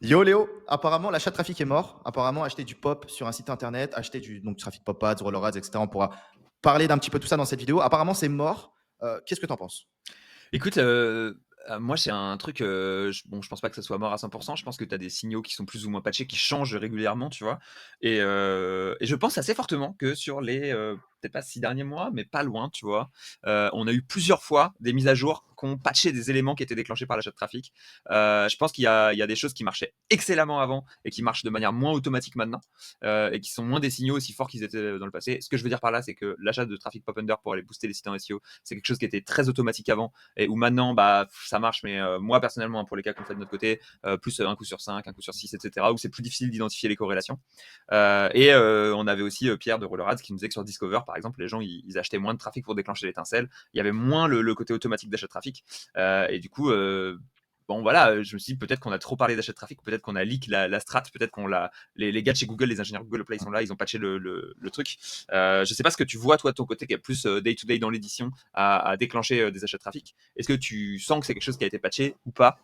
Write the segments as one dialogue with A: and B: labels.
A: Yo Léo, apparemment l'achat de trafic est mort. Apparemment acheter du pop sur un site internet, acheter du donc trafic pop ads, roller ads, etc. On pourra parler d'un petit peu tout ça dans cette vidéo. Apparemment c'est mort. Qu'est-ce que t'en penses?
B: Écoute, moi, c'est un truc, je pense pas que ça soit mort à 100. Je pense que tu as des signaux qui sont plus ou moins patchés, qui changent régulièrement, tu vois? Et je pense assez fortement que sur les, peut-être pas 6 derniers mois, mais pas loin, tu vois? On a eu plusieurs fois des mises à jour qui ont patché des éléments qui étaient déclenchés par l'achat de trafic. Je pense qu'il y a des choses qui marchaient excellemment avant et qui marchent de manière moins automatique maintenant, et qui sont moins des signaux aussi forts qu'ils étaient dans le passé. Ce que je veux dire par là, c'est que l'achat de trafic pop under pour aller booster les sites en SEO, c'est quelque chose qui était très automatique avant et où maintenant, bah, ça marche, mais moi personnellement, hein, pour les cas qu'on fait de notre côté, plus un coup sur 5, un coup sur 6, etc., où c'est plus difficile d'identifier les corrélations. On avait aussi Pierre de Rollerads qui nous disait que sur Discover, par exemple, les gens ils achetaient moins de trafic pour déclencher l'étincelle. Il y avait moins le côté automatique d'achat de trafic. Et du coup, bon voilà, je me suis dit peut-être qu'on a trop parlé d'achat de trafic, peut-être qu'on a leak la strat, peut-être qu'on l'a. Les gars de chez Google, les ingénieurs Google Play sont là, ils ont patché le truc. Je sais pas ce que tu vois toi de ton côté qui est plus day to day dans l'édition à déclencher des achats de trafic. Est-ce que tu sens que c'est quelque chose qui a été patché ou pas?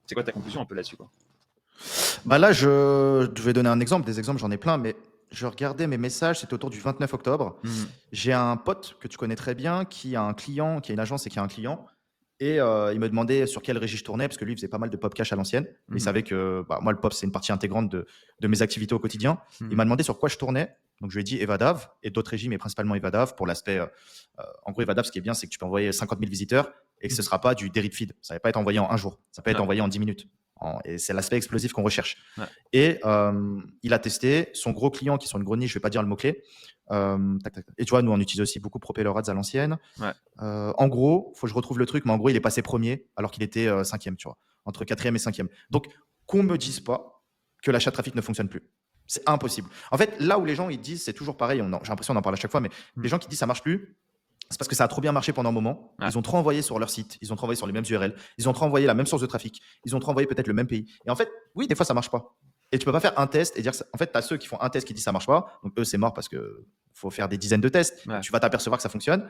B: C'est quoi ta conclusion un peu là-dessus quoi?
A: Bah là je vais donner un exemple. Des exemples j'en ai plein, mais je regardais mes messages. C'était autour du 29 octobre.
B: Mmh.
A: J'ai un pote que tu connais très bien qui a un client, qui a une agence et qui a un client. Et il me demandait sur quelle régie je tournais, parce que lui, il faisait pas mal de pop cash à l'ancienne. Il
B: Mmh.
A: savait que bah, moi, le pop, c'est une partie intégrante de mes activités au quotidien. Il
B: Mmh.
A: m'a demandé sur quoi je tournais. Donc, je lui ai dit Evadav et d'autres régies, mais principalement Evadav pour l'aspect. En gros, Evadav, ce qui est bien, c'est que tu peux envoyer 50 000 visiteurs et que ce ne
B: Mmh.
A: sera pas du derive feed. Ça ne va pas être envoyé en un jour. Ça peut être
B: Ouais,
A: envoyé en 10 minutes. Et c'est l'aspect explosif qu'on recherche.
B: ouais.
A: Et il a testé son gros client qui sont une gros niche, je ne vais pas dire le mot-clé. Tac, tac, tac. Et tu vois, nous, on utilise aussi beaucoup Propeller Ads à l'ancienne.
B: Ouais.
A: En gros, faut que je retrouve le truc, mais en gros, il est passé premier alors qu'il était cinquième, tu vois, entre quatrième et cinquième. Donc, qu'on me dise pas que l'achat de trafic ne fonctionne plus. C'est impossible. En fait, là où les gens ils disent, c'est toujours pareil, j'ai l'impression qu'on en parle à chaque fois, mais les
B: Mmh.
A: gens qui disent ça marche plus, c'est parce que ça a trop bien marché pendant un moment.
B: Ouais.
A: Ils ont trop envoyé sur leur site, ils ont trop envoyé sur les mêmes URL, ils ont trop envoyé la même source de trafic, ils ont trop envoyé peut-être le même pays. Et en fait, oui, des fois, ça marche pas. Et tu peux pas faire un test et dire, en fait, tu as ceux qui font un test qui disent ça marche pas. Donc, eux, c'est mort parce que faut faire des dizaines de tests et
B: Ouais.
A: tu vas t'apercevoir que ça fonctionne.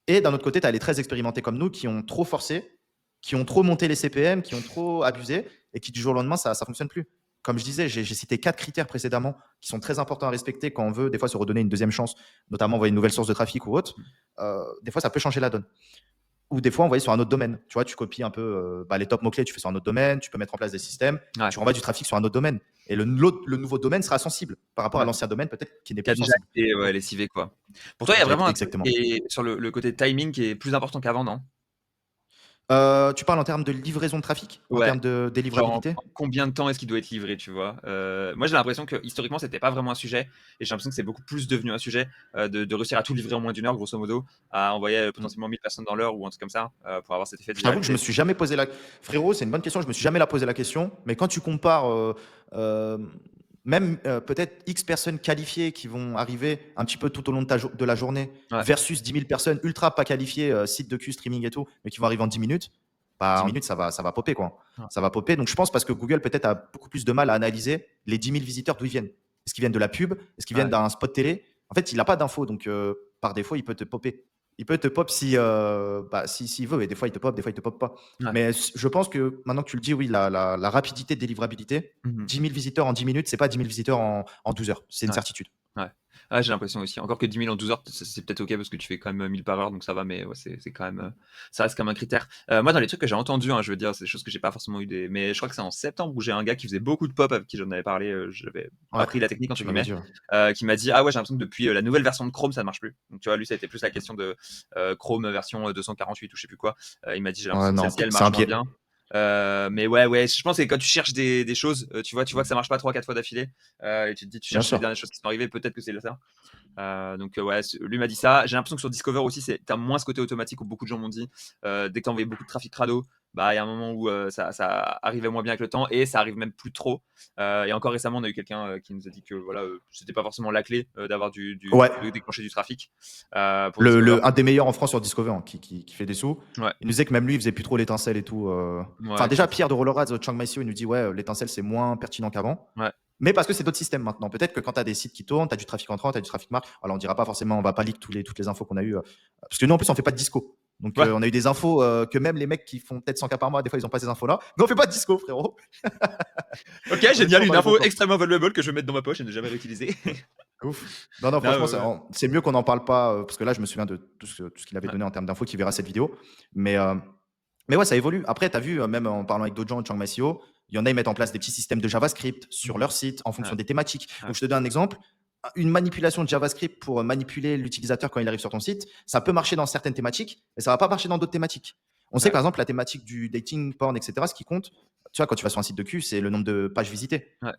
A: Et d'un autre côté, tu as les très expérimentés comme nous qui ont trop forcé, qui ont trop monté les CPM, qui ont trop abusé et qui du jour au lendemain, ça fonctionne plus. Comme je disais, j'ai cité 4 critères précédemment qui sont très importants à respecter quand on veut des fois se redonner une deuxième chance, notamment envoyer une nouvelle source de trafic ou autre. Des fois, ça peut changer la donne. Ou des fois, envoyer sur un autre domaine. Tu vois, tu copies un peu les top mots-clés, tu fais sur un autre domaine, tu peux mettre en place des systèmes,
B: Ouais.
A: tu renvoies du trafic sur un autre domaine. Et le nouveau domaine sera sensible par rapport à
B: Ouais.
A: l'ancien domaine, peut-être qui n'est
B: Qui a
A: plus
B: déjà
A: sensible.
B: été, ouais,
A: Donc,
B: lessivé quoi. Pour toi, il y a vraiment un truc qui
A: exactement.
B: est sur le côté timing qui est plus important qu'avant, non?
A: Tu parles en termes de livraison de trafic, en
B: Ouais.
A: termes de
B: Genre, en
A: délivrabilité.
B: combien de temps est-ce qu'il doit être livré, tu vois? Moi, j'ai l'impression que historiquement, c'était pas vraiment un sujet et j'ai l'impression que c'est beaucoup plus devenu un sujet, de réussir à tout livrer en moins d'1 heure, grosso modo, à envoyer,
A: Mm.
B: potentiellement 1000 personnes dans l'heure ou un truc comme ça, pour avoir cet effet de
A: Je t'avoue que je me
B: viralité.
A: suis jamais posé la frérot, c'est une bonne question. Je me suis jamais posé la question. Mais quand tu compares euh, même peut-être X personnes qualifiées qui vont arriver un petit peu tout au long de la journée
B: Ouais.
A: versus 10 000 personnes ultra pas qualifiées, site de Q, streaming et tout, mais qui vont arriver en 10 minutes, bah,
B: 10
A: en 10
B: minutes.
A: minutes, ça va popper, quoi.
B: Ouais.
A: Ça va popper. Donc, je pense parce que Google, peut-être, a beaucoup plus de mal à analyser les 10 000 visiteurs d'où ils viennent. Est-ce qu'ils viennent de la pub? Est-ce qu'ils viennent
B: Ouais.
A: d'un spot télé? En fait, il n'a pas d'infos. Donc, par défaut, il peut te popper. Il peut te pop si, s'il veut. Et des fois, il te pop, des fois, il te pop pas.
B: Ouais.
A: Mais je pense que maintenant que tu le dis, oui, la rapidité de délivrabilité,
B: Mmh mh.
A: 10 000 visiteurs en 10 minutes, c'est pas 10 000 visiteurs en 12 heures. C'est une
B: Ouais.
A: certitude.
B: Ouais. Ouais, j'ai l'impression aussi. Encore que 10 000 en 12 heures, c'est peut-être OK parce que tu fais quand même 1000 par heure, donc ça va, mais ouais, c'est quand même, ça reste quand même un critère. Moi, dans les trucs que j'ai entendus, hein, je veux dire, c'est des choses que j'ai pas forcément eu des mais je crois que c'est en septembre où j'ai un gars qui faisait beaucoup de pop avec qui j'en avais parlé, j'avais
A: Ouais,
B: appris la technique entre
A: tu m'avais
B: guillemets,
A: dit. Ouais.
B: qui m'a dit: «Ah ouais, j'ai l'impression que depuis, la nouvelle version de Chrome, ça ne marche plus». Donc tu vois, lui, ça a été plus la question de, Chrome version, 248 ou je sais plus quoi. Il m'a dit: «J'ai
A: Ouais,
B: l'impression que
A: non,
B: celle-ci, elle
A: c'est un
B: marche moins
A: biais.
B: bien». Mais ouais, ouais, je pense que quand tu cherches des choses, tu vois que ça marche pas 3-4 fois d'affilée, et tu te dis: «Tu
A: Bien
B: cherches les
A: sûr.
B: dernières choses qui sont arrivées, peut-être que c'est ça». Donc ouais, lui m'a dit ça. J'ai l'impression que sur Discover aussi, t'as moins ce côté automatique où beaucoup de gens m'ont dit, dès que tu envoyé beaucoup de trafic crado, bah, il y a un moment où ça arrivait moins bien avec le temps et ça arrive même plus trop. Et encore récemment, on a eu quelqu'un qui nous a dit que voilà, c'était pas forcément la clé d'avoir
A: Ouais,
B: de déclencher du trafic pour Discover.
A: un des meilleurs en France sur Discover hein, qui fait des sous.
B: Ouais,
A: Il nous disait que même lui, il faisait plus trop l'étincelle et tout. Enfin,
B: ouais,
A: déjà, Pierre de Rollerad au Chiang Mai SEO, il nous dit ouais, l'étincelle, c'est moins pertinent qu'avant.
B: ouais,
A: Mais parce que c'est d'autres systèmes maintenant. Peut-être que quand tu as des sites qui tournent, tu as du trafic entrant, tu as du trafic marque. Alors, on dira pas forcément, on va pas leak toutes les infos qu'on a eues. Parce que nous, en plus, on fait pas de disco. Donc,
B: ouais,
A: on a eu des infos que même les mecs qui font peut-être 100K par mois, des fois, ils ont pas ces infos-là. Mais on fait pas de disco, frérot.
B: Ok,
A: On est
B: génial,
A: toujours dans
B: une
A: les bons
B: info
A: plans.
B: extrêmement valuable que je vais mettre dans ma poche et ne jamais réutiliser.
A: Ouf. Non, non,
B: Non,
A: franchement, c'est mieux qu'on n'en parle pas, parce que là, je me souviens de tout ce qu'il avait
B: ouais,
A: donné en termes d'infos, qui verra cette vidéo. Mais, euh, mais ouais, ça évolue. Après, tu as vu, même en parlant avec d'autres gens de Chiang Mai SEO, il y en a, ils mettent en place des petits systèmes de JavaScript sur
B: mhm,
A: leur site en
B: ouais,
A: fonction des thématiques.
B: ouais,
A: Donc, je te donne un exemple. Une manipulation de JavaScript pour manipuler l'utilisateur quand il arrive sur ton site, ça peut marcher dans certaines thématiques, mais ça va pas marcher dans d'autres thématiques. On sait que,
B: ouais,
A: par exemple, la thématique du dating, porn, etc., ce qui compte, tu vois, quand tu vas sur un site de cul, c'est le nombre de pages visitées.
B: ouais.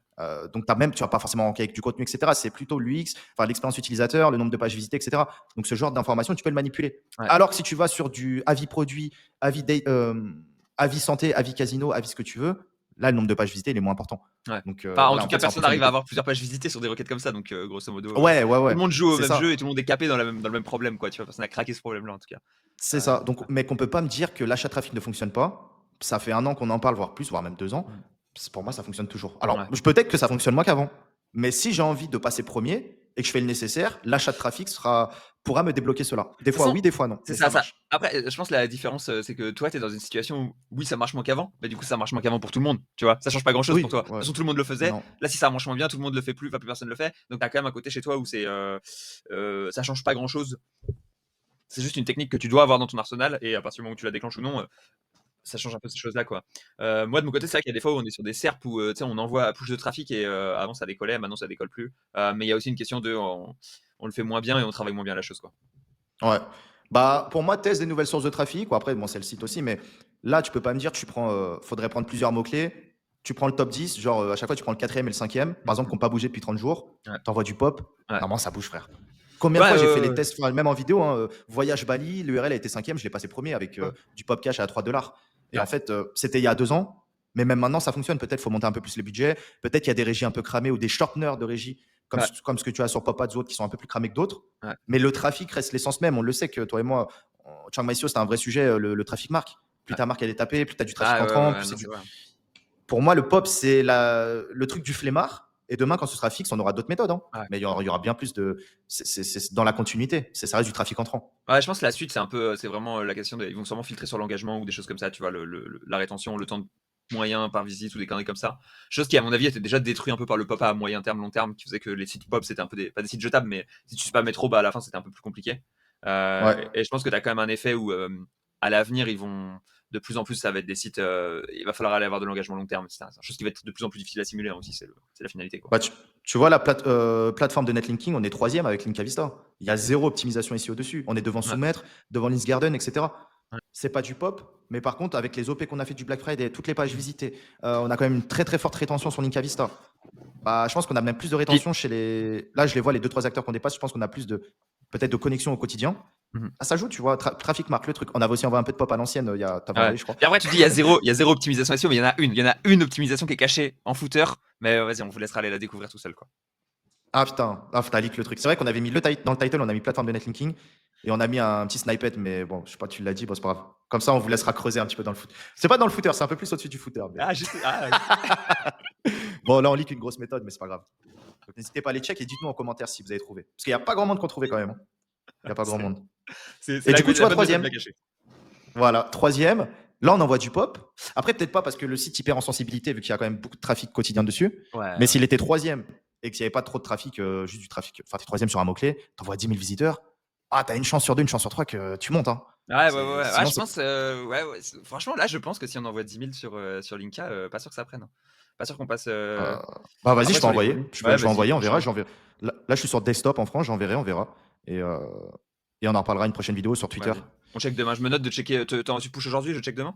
A: Donc, tu vas pas forcément ranker avec du contenu, etc. C'est plutôt l'UX, enfin, l'expérience utilisateur, le nombre de pages visitées, etc. Donc, ce genre d'information, tu peux le manipuler.
B: Ouais.
A: Alors que si tu vas sur du avis produit, avis, avis santé, avis casino, avis ce que tu veux, là, le nombre de pages visitées, il est moins important.
B: Ouais.
A: Donc,
B: Enfin, en
A: voilà,
B: tout
A: en
B: cas,
A: fait, c'est en
B: personne
A: fonction des
B: n'arrive à
A: thèmes.
B: avoir plusieurs pages visitées sur des requêtes comme ça, donc grosso modo,
A: Ouais, ouais,
B: tout
A: ouais.
B: le monde joue au
A: C'est
B: même jeu
A: ça.
B: et tout le monde est capé dans le même problème, quoi. Tu vois, personne n'a craqué ce problème-là, en tout cas.
A: C'est
B: Euh,
A: ça. Donc, mais qu'on peut pas me dire que l'achat trafic ne fonctionne pas. Ça fait 1 an qu'on en parle, voire plus, voire même 2 ans.
B: mm,
A: Pour moi, ça fonctionne toujours. Alors,
B: ouais.
A: peut-être que ça fonctionne moins qu'avant. Mais si j'ai envie de passer premier et que je fais le nécessaire, l'achat de trafic pourra me débloquer cela. Des
B: De toute
A: fois
B: façon,
A: oui, des fois non.
B: c'est
A: Mais
B: ça,
A: ça
B: ça.
A: marche.
B: Après, je pense que la différence, c'est que toi, tu es dans une situation où, oui, ça marche moins qu'avant, mais du coup, ça marche moins qu'avant pour tout le monde, tu vois? Ça change pas grand-chose pour
A: Oui,
B: toi. De toute
A: ouais.
B: façon, tout le monde le faisait.
A: Non.
B: Là, si ça marche moins bien, tout le monde le fait plus, enfin, plus personne le fait. Donc, tu as quand même un côté chez toi où ça change pas grand-chose. C'est juste une technique que tu dois avoir dans ton arsenal et à partir du moment où tu la déclenches ou non, ça change un peu ces choses-là, quoi. Moi, de mon côté, c'est vrai qu'il y a des fois où on est sur des SERPs où, tu sais, on envoie à push de trafic et avant ça décollait, maintenant ça décolle plus. Mais il y a aussi une question de on le fait moins bien et on travaille moins bien la chose, quoi.
A: Ouais. Bah, pour moi, teste des nouvelles sources de trafic. Ou après, bon, c'est le site aussi, mais là, tu peux pas me dire, faudrait prendre plusieurs mots-clés. Tu prends le top 10, genre à chaque fois, tu prends le quatrième et le cinquième, par exemple,
B: Mmh
A: qui n'ont pas bougé depuis 30 jours.
B: Ouais.
A: T'envoies du pop.
B: Ouais.
A: Normalement, ça bouge, frère. Combien de
B: Ouais,
A: fois
B: ouais,
A: j'ai fait les
B: ouais,
A: tests, enfin, même en vidéo, hein, voyage Bali, l'URL a été cinquième, je l'ai passé premier avec
B: ouais.
A: du pop cash à 3 dollars. Et
B: Ouais.
A: en fait, c'était il y a 2 ans, mais même maintenant, ça fonctionne. Peut-être faut monter un peu plus les budgets. Peut-être qu'il y a des régies un peu cramées ou des shorteners de régie,
B: Ouais.
A: comme ce que tu as sur Pop Ads ou autres, qui sont un peu plus cramés que d'autres.
B: Ouais.
A: Mais le trafic reste l'essence même. On le sait que toi et moi, Chiang Mai SEO, c'est un vrai sujet, le trafic marque. Plus
B: Ouais.
A: ta marque elle est tapée, plus tu as du trafic
B: Ah ouais, ouais,
A: entrant,
B: ouais,
A: plus c'est
B: non,
A: du.
B: c'est vrai.
A: Pour moi, le pop, c'est le truc du flemmard. Et demain, quand ce sera fixe, on aura d'autres méthodes, hein.
B: Ouais.
A: Mais il y aura bien plus de. C'est dans la continuité. Ça reste du trafic entrant.
B: Ouais, je pense que la suite, c'est un peu, c'est vraiment la question ils vont sûrement filtrer sur l'engagement ou des choses comme ça, tu vois, la rétention, le temps moyen par visite ou des conneries comme ça. Chose qui, à mon avis, était déjà détruit un peu par le pop à moyen terme, long terme, qui faisait que les sites pop, c'était un peu pas des sites jetables, mais si tu spammais trop, bah à la fin, c'était un peu plus compliqué.
A: Ouais.
B: Et je pense que tu as quand même un effet où, à l'avenir, ils vont, de plus en plus, ça va être des sites, il va falloir aller avoir de l'engagement long terme, etc. C'est une chose qui va être de plus en plus difficile à simuler hein, aussi, c'est la finalité, quoi.
A: Bah, tu vois, la plateforme de netlinking, on est troisième avec Linkavista. Il y a zéro optimisation SEO dessus. On est devant
B: Ouais,
A: Soumettre, devant Garden, etc.
B: ouais.
A: C'est pas du pop, mais par contre, avec les OP qu'on a fait du Black Friday, toutes les pages visitées, on a quand même une très très forte rétention sur Linkavista. Bah, je pense qu'on a même plus de
B: Puis,
A: rétention chez les. Là, je les vois, les deux, trois acteurs qu'on dépasse. Je pense qu'on a plus de peut-être de connexion au quotidien.
B: mhm.
A: Ah, ça joue, tu vois. Trafic marque le truc. On avait aussi envoyé un peu de pop à l'ancienne. T'avais
B: Ouais.
A: envoyé, je crois.
B: Puis après, tu dis il y a zéro optimisation SEO, mais il y en a une optimisation qui est cachée en footer. Mais vas-y, on vous laissera aller la découvrir tout seul, quoi.
A: Ah, putain, leak le truc. C'est vrai qu'on avait mis dans le title, on a mis plateforme de netlinking et on a mis un petit snippet, mais bon, je sais pas, tu l'as dit, bon, c'est pas grave. Comme ça, on vous laissera creuser un petit peu dans le foot. C'est pas dans le footer, c'est un peu plus au-dessus du footer.
B: Ah, juste. Ah,
A: Bon, là, on leak une grosse méthode, mais c'est pas grave. Donc, n'hésitez pas à les check et dites-nous en commentaire si vous avez trouvé. Parce qu'il n'y a pas grand monde qu'on trouvait quand même, hein. Il n'y a pas grand
B: c'est
A: monde.
B: c'est
A: Et
B: la,
A: du coup, tu
B: la
A: vois,
B: bonne méthode de
A: troisième.
B: la cacher.
A: Voilà, troisième. Là, on envoie du pop. Après, peut-être pas parce que le site y perd en sensibilité, vu qu'il y a quand même beaucoup de trafic quotidien dessus.
B: Ouais,
A: Mais
B: ouais.
A: s'il était troisième et qu'il n'y avait pas trop de trafic, juste du trafic, enfin, tu es troisième sur un mot-clé, tu envoies 10 000 visiteurs. Ah, tu as une chance sur deux, une chance sur trois que tu montes, hein.
B: Ouais, ouais, ouais, ouais. Ah,
A: Sinon,
B: je
A: c'est.
B: pense, ouais, ouais. Franchement, là, je pense que si on envoie 10 000 sur Linka, pas sûr que ça prenne, hein. Pas sûr qu'on passe.
A: Euh, Bah, vas-y,
B: Après,
A: je peux
B: sur les
A: envoyer.
B: produits.
A: Je
B: Ouais,
A: vais
B: vas-y,
A: envoyer, on verra.
B: franchement.
A: Là, je suis sur desktop en France, j'enverrai, on verra. Et, euh, et on en reparlera une prochaine vidéo sur Twitter.
B: Vas-y. On check demain. Je me note de checker. Tu pushes aujourd'hui, je check demain?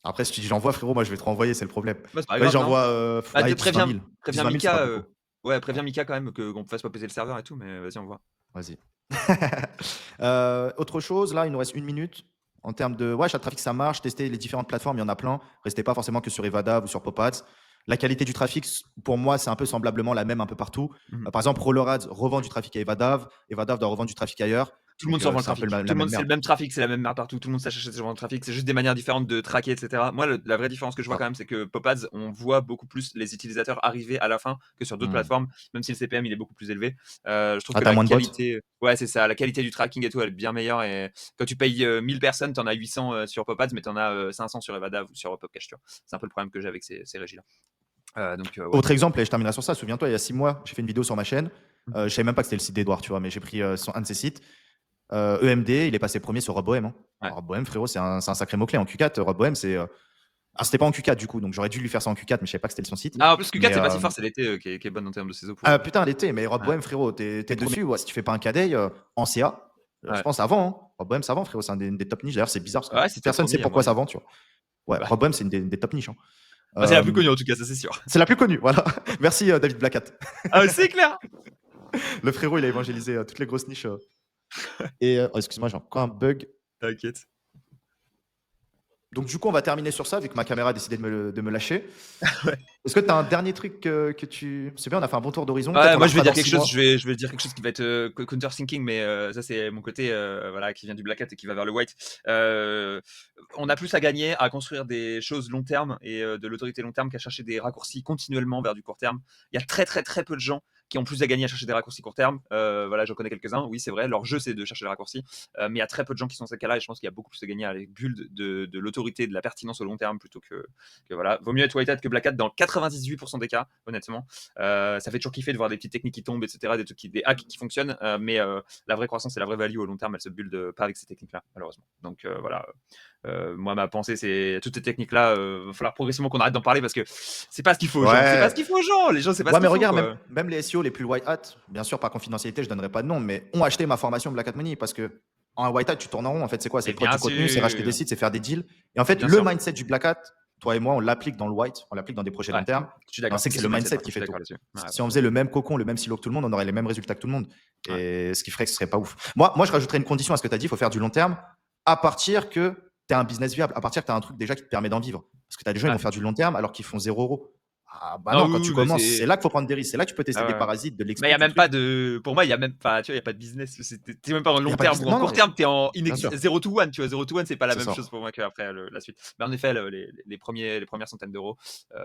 A: Après, si tu dis j'envoie, frérot, moi je vais te renvoyer, c'est le problème.
B: Bah, c'est pas
A: Vas-y,
B: grave, non?
A: j'envoie
B: Bah,
A: allez, 10-20 000.
B: préviens
A: 10-20 000, c'est pas
B: Mika.
A: beaucoup.
B: Ouais, préviens Mika quand même qu'on fasse pas péter le serveur et tout, mais vas-y, on voit.
A: Vas-y. Autre chose, là, il nous reste 1 minute. En termes de chaque trafic, ça marche. Tester les différentes plateformes, il y en a plein. Restez pas forcément que sur Evada ou sur Popads. La qualité du trafic, pour moi, c'est un peu semblablement la même un peu partout.
B: Mhm.
A: Par exemple, Rollerads revend du trafic à Evadav. Evadav doit revendre du trafic ailleurs.
B: Tout le monde
A: Donc,
B: s'en vend le
A: c'est un peu
B: trafic.
A: la
B: Tout le
A: même
B: monde, c'est
A: merde.
B: le même trafic, c'est la même merde partout. Tout le monde s'achète ce genre de trafic. C'est juste des manières différentes de traquer, etc. Moi, la vraie différence que je vois
A: Ça.
B: quand même, c'est que Popads, on voit beaucoup plus les utilisateurs arriver à la fin que sur d'autres
A: Hmm.
B: plateformes, même si le CPM il est beaucoup plus élevé. Je trouve
A: Ah,
B: que
A: t'as
B: la
A: moins de bots?
B: qualité, ouais, c'est ça, la qualité du tracking et tout, elle est bien meilleure. Et quand tu payes 1000 personnes, t'en as 800 sur Popads, mais t'en as 500 sur Evada ou sur Popcash. Tu vois. C'est un peu le problème que j'ai avec ces régies-là. Donc, ouais.
A: Autre exemple, et je terminerai sur ça. Souviens-toi, il y a 6 mois, j'ai fait une vidéo sur ma chaîne. Je savais même pas que c'était le site d'Edouard, tu vois, mais j'ai pris un de ses sites. EMD, il est passé premier sur Rob Bohem. Hein.
B: Ouais.
A: Rob Bohem, frérot, c'est un sacré mot-clé. En Q4, Rob Bohem, c'est. Ah, c'était pas en Q4 du coup, donc j'aurais dû lui faire ça en Q4, mais je savais pas que c'était son site.
B: Ah, en plus, Q4,
A: Mais
B: c'est pas si fort, c'est l'été qui est bonne en termes de saison pour
A: ah,
B: eux.
A: putain, l'été, mais Rob
B: Ouais.
A: Bohem, frérot, t'es
B: Les premiers.
A: dessus. Ouais, si tu fais pas un cadet en CA, je
B: Ouais.
A: pense avant. Hein. Rob Bohem, ça vend, frérot, c'est un des top niches. D'ailleurs, c'est bizarre parce que
B: Ouais, c'était
A: personne
B: premier,
A: sait
B: il y a
A: pourquoi
B: moyen.
A: ça vend, tu vois. Ouais,
B: Bah,
A: Rob Bohem, c'est une des top niches. Hein.
B: bah, c'est la plus
A: Euh,
B: connue en tout cas, ça c'est sûr.
A: c'est la plus connue, voilà. Merci David Blackhat.
B: Ah, c'est clair.
A: Le frérot, il a évangélisé toutes les grosses niches. Et oh, excuse-moi, j'ai encore un bug.
B: T'inquiète.
A: Donc, du coup, on va terminer sur ça, vu que ma caméra a décidé de me lâcher.
B: Ouais.
A: Est-ce que tu as un dernier truc que tu. C'est bien, on a fait un bon tour d'horizon.
B: Ouais,
A: Peut-être on
B: moi
A: la
B: je vais
A: refera
B: dire
A: dans
B: quelque
A: 6
B: chose,
A: mois.
B: je vais dire quelque chose qui va être counter-thinking, mais ça c'est mon côté voilà, qui vient du black hat et qui va vers le white. On a plus à gagner à construire des choses long terme et de l'autorité long terme qu'à chercher des raccourcis continuellement vers du court terme. Il y a très très très peu de gens qui ont plus à gagner à chercher des raccourcis court terme. Voilà, j'en connais quelques-uns, oui c'est vrai, leur jeu c'est de chercher des raccourcis, mais il y a très peu de gens qui sont dans ce cas-là et je pense qu'il y a beaucoup plus à gagner à les build de l'autorité, de la pertinence au long terme plutôt que voilà. Vaut mieux être white hat que black hat dans 98% des cas, honnêtement. Ça fait toujours kiffer de voir des petites techniques qui tombent, etc., des hacks qui fonctionnent, mais la vraie croissance et la vraie value au long terme, elle se build pas avec ces techniques-là, malheureusement. Donc voilà. Moi, ma pensée, c'est toutes ces techniques-là, va falloir progressivement qu'on arrête d'en parler parce que c'est pas ce qu'il faut aux gens. C'est pas
A: Ouais.
B: ce qu'il faut aux gens. Les gens, c'est pas ce
A: Ouais, mais
B: qu'il faut,
A: regarde,
B: quoi.
A: même les SEO les plus white hat, bien sûr, par confidentialité, je donnerai pas de nom, mais ont acheté ma formation Black Hat Money parce que en white hat, tu tournes en rond. En fait, c'est quoi? C'est
B: Mais
A: prod
B: bien
A: du contenu, c'est racheter des
B: sûr,
A: sites, c'est faire des deals. Et en fait,
B: bien
A: le
B: sûr.
A: mindset du Black Hat, toi et moi, on l'applique dans le white, on l'applique dans des projets
B: Ouais,
A: long terme.
B: je suis
A: Et on
B: d'accord.
A: sait que c'est le
B: Question
A: mindset
B: par
A: qui
B: contre, je suis
A: fait tout.
B: d'accord là-dessus. Ouais,
A: Si on faisait le même cocon, le même silo que tout le monde, on aurait les mêmes résultats que tout le monde.
B: ouais.
A: Et ce qui ferait que ce serait pas ouf. Moi, je rajouterais une condition à ce que tu as dit, il faut faire du long terme à partir que tu as un business viable, à partir que tu as un truc déjà qui te permet d'en vivre. Parce que tu as des gens qui
B: Ouais.
A: vont faire du long terme alors qu'ils font 0 €. Ah bah
B: Ah
A: non,
B: oui,
A: quand tu
B: oui, mais
A: commences, c'est
B: c'est.
A: là qu'il faut prendre des risques. C'est là que tu peux tester
B: Ah
A: des
B: ouais.
A: parasites, de
B: Mais il y
A: l'expli,
B: a
A: du
B: même pas
A: truc.
B: de. Pour moi, il y a même pas. Tu vois, il y a pas de business. T'es même pas en
A: Il n'y
B: long
A: a pas de
B: terme
A: business.
B: ou en
A: Non,
B: court
A: non,
B: terme. T'es en
A: bien sûr.
B: 0 to 1. Tu vois, 0 to 1, c'est pas la
A: C'est
B: même
A: ça.
B: chose pour moi qu'après la suite. Mais en effet, les premières centaines d'euros,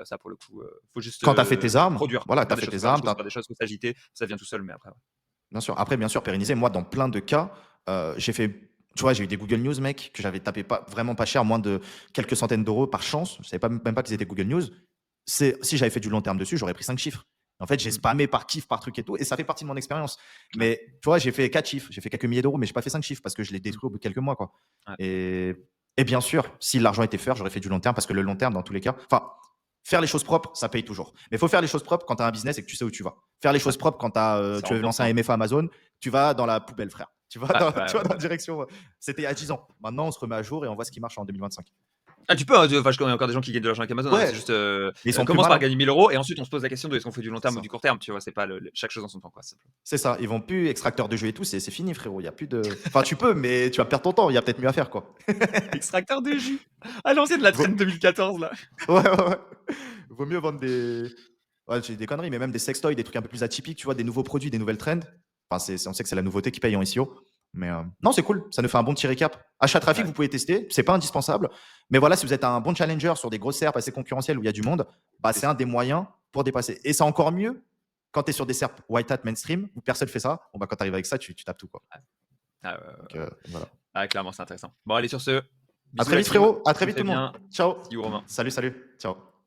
B: ça pour le coup, faut juste
A: Quand tu as fait tes armes,
B: produire.
A: voilà,
B: Faut
A: tu
B: faire
A: as
B: des
A: fait
B: choses, faut
A: tes
B: faire des
A: armes.
B: choses, faut faire des choses, faut s'agiter. Ça vient tout seul, mais après. Ouais.
A: Bien sûr. Après, bien sûr, pérenniser. Moi, dans plein de cas, j'ai fait. Tu vois, j'ai eu des Google News, mec, que j'avais tapé pas, vraiment pas cher, moins de quelques centaines d'euros par chance. Je savais pas, même pas qu'ils étaient Google News. Si j'avais fait du long terme dessus, j'aurais pris 5 chiffres. En fait, j'ai
B: Mm.
A: spammé par kiff, par truc et tout, et ça fait partie de mon expérience.
B: Ouais.
A: Mais tu vois, j'ai fait 4 chiffres, j'ai fait quelques milliers d'euros, mais j'ai pas fait 5 chiffres parce que je l'ai
B: Mm.
A: détruit au bout de quelques mois, quoi.
B: Ouais.
A: Et bien sûr, si l'argent était faire, j'aurais fait du long terme parce que le long terme, dans tous les cas, enfin, faire les choses propres, ça paye toujours. Mais il faut faire les choses propres quand tu as un business et que tu sais où tu vas. Faire les choses propres quand
B: Ça
A: tu veux
B: rembourse,
A: lancer un
B: hein.
A: MFA Amazon, tu vas dans la poubelle, frère. Tu vas
B: Ouais,
A: dans,
B: ouais,
A: tu vas
B: ouais.
A: dans la direction. C'était il y a 10 ans. Maintenant, on se remet à jour et on voit ce qui marche en 2025.
B: Ah, tu peux, hein, enfin, je connais encore des gens qui gagnent de l'argent avec Amazon, hein, c'est
A: Ouais,
B: juste,
A: mais ils sont plus
B: commence par
A: malins.
B: gagner 1000 € et ensuite on se pose la question de est-ce qu'on fait du long
A: C'est
B: terme ou
A: ça.
B: du court terme, tu vois? C'est pas chaque chose en son temps, quoi, c'est
A: C'est ça. Ils vont plus extracteur de jeux et tout. C'est fini, frérot. Il y a plus de. Enfin, tu peux, mais tu vas perdre ton temps. Il y a peut-être mieux à faire, quoi.
B: extracteur de jus. À l'ancienne, la
A: Vaut-
B: traîne 2014 là.
A: Ouais, ouais, ouais. Vaut mieux vendre des. Ouais, j'ai des conneries, mais même des sextoys, des trucs un peu plus atypiques, tu vois, des nouveaux produits, des nouvelles trends. Enfin, on sait que c'est la nouveauté qui paye en SEO. Mais non, c'est cool. Ça nous fait un bon petit récap. Achat trafic,
B: Ouais.
A: vous pouvez tester. C'est pas indispensable. Mais voilà, si vous êtes un bon challenger sur des grosses SERPs assez concurrentielles où il y a du monde, bah,
B: C'est
A: c'est
B: ça.
A: un des moyens pour dépasser. Et c'est encore mieux quand tu es sur des SERPs white hat mainstream où personne fait ça. Bon, bah, quand tu arrives avec ça, tu tapes tout, quoi.
B: Ah,
A: Donc, voilà.
B: ah, clairement, c'est intéressant. Bon, allez, sur ce,
A: À
B: bisous
A: très
B: la
A: vite,
B: team,
A: frérot. À très
B: je vous
A: vite,
B: fais
A: tout le monde.
B: bien.
A: Ciao.
B: See you Romain.
A: Salut, salut. Ciao.